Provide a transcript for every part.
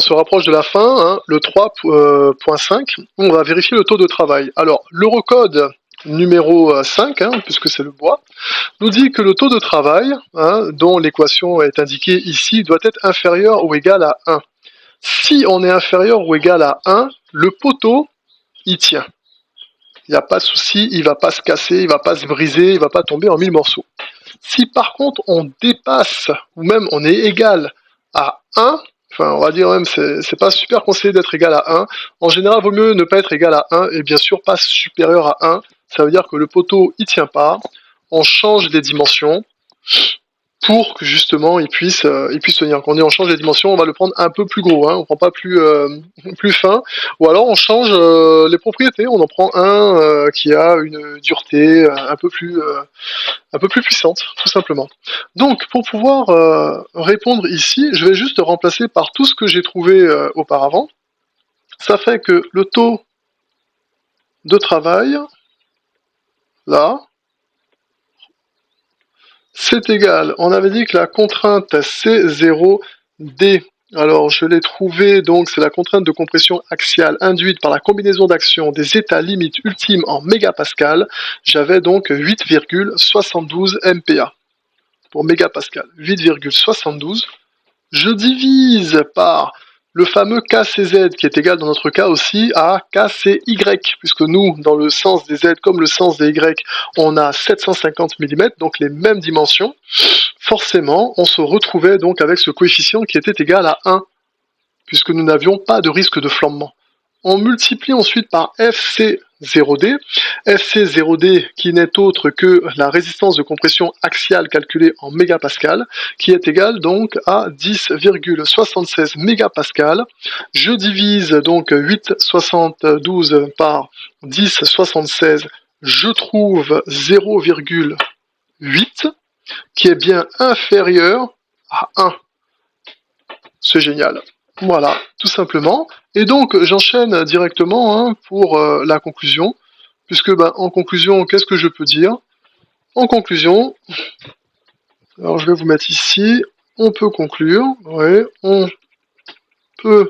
se rapproche de la fin, hein, le 3.5, on va vérifier le taux de travail. Alors, l'Eurocode numéro 5, hein, puisque c'est le bois, nous dit que le taux de travail, hein, dont l'équation est indiquée ici, doit être inférieur ou égal à 1. Si on est inférieur ou égal à 1, le poteau, il tient. Il n'y a pas de souci, il ne va pas se casser, il ne va pas se briser, il ne va pas tomber en 1000 morceaux. Si par contre on dépasse, ou même on est égal à 1, enfin on va dire même c'est pas super conseillé d'être égal à 1, en général vaut mieux ne pas être égal à 1 et bien sûr pas supérieur à 1, ça veut dire que le poteau il tient pas, on change les dimensions pour que justement il puisse tenir. Quand on change les dimensions, on va le prendre un peu plus gros, hein, on prend pas plus fin, ou alors on change les propriétés, on en prend un qui a une dureté un peu plus puissante, tout simplement. Donc pour pouvoir répondre ici, je vais juste remplacer par tout ce que j'ai trouvé auparavant. Ça fait que le taux de travail, là, c'est égal. On avait dit que la contrainte C0D, alors je l'ai trouvé, donc c'est la contrainte de compression axiale induite par la combinaison d'actions des états limites ultimes en mégapascal. J'avais donc 8,72 MPa pour mégapascal. 8,72. Je divise par le fameux KCZ qui est égal dans notre cas aussi à KCY, puisque nous, dans le sens des Z comme le sens des Y, on a 750 mm, donc les mêmes dimensions. Forcément, on se retrouvait donc avec ce coefficient qui était égal à 1, puisque nous n'avions pas de risque de flambement. On multiplie ensuite par FC0D, FC0D qui n'est autre que la résistance de compression axiale calculée en mégapascal, qui est égale donc à 10,76 mégapascal. Je divise donc 8,72 par 10,76, je trouve 0,8, qui est bien inférieur à 1. C'est génial. Voilà, tout simplement. Et donc, j'enchaîne directement hein, pour la conclusion, puisque en conclusion, qu'est-ce que je peux dire? En conclusion, alors je vais vous mettre ici, on peut conclure, ouais, on peut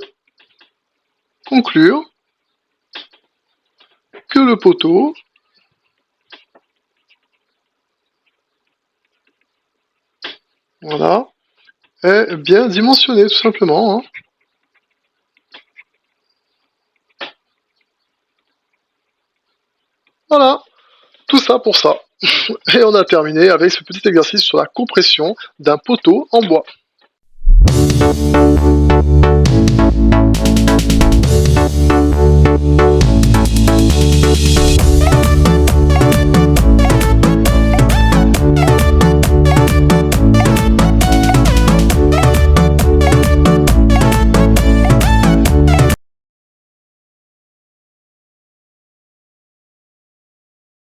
conclure que le poteau voilà, est bien dimensionné, tout simplement. Hein. Voilà, tout ça pour ça. Et on a terminé avec ce petit exercice sur la compression d'un poteau en bois.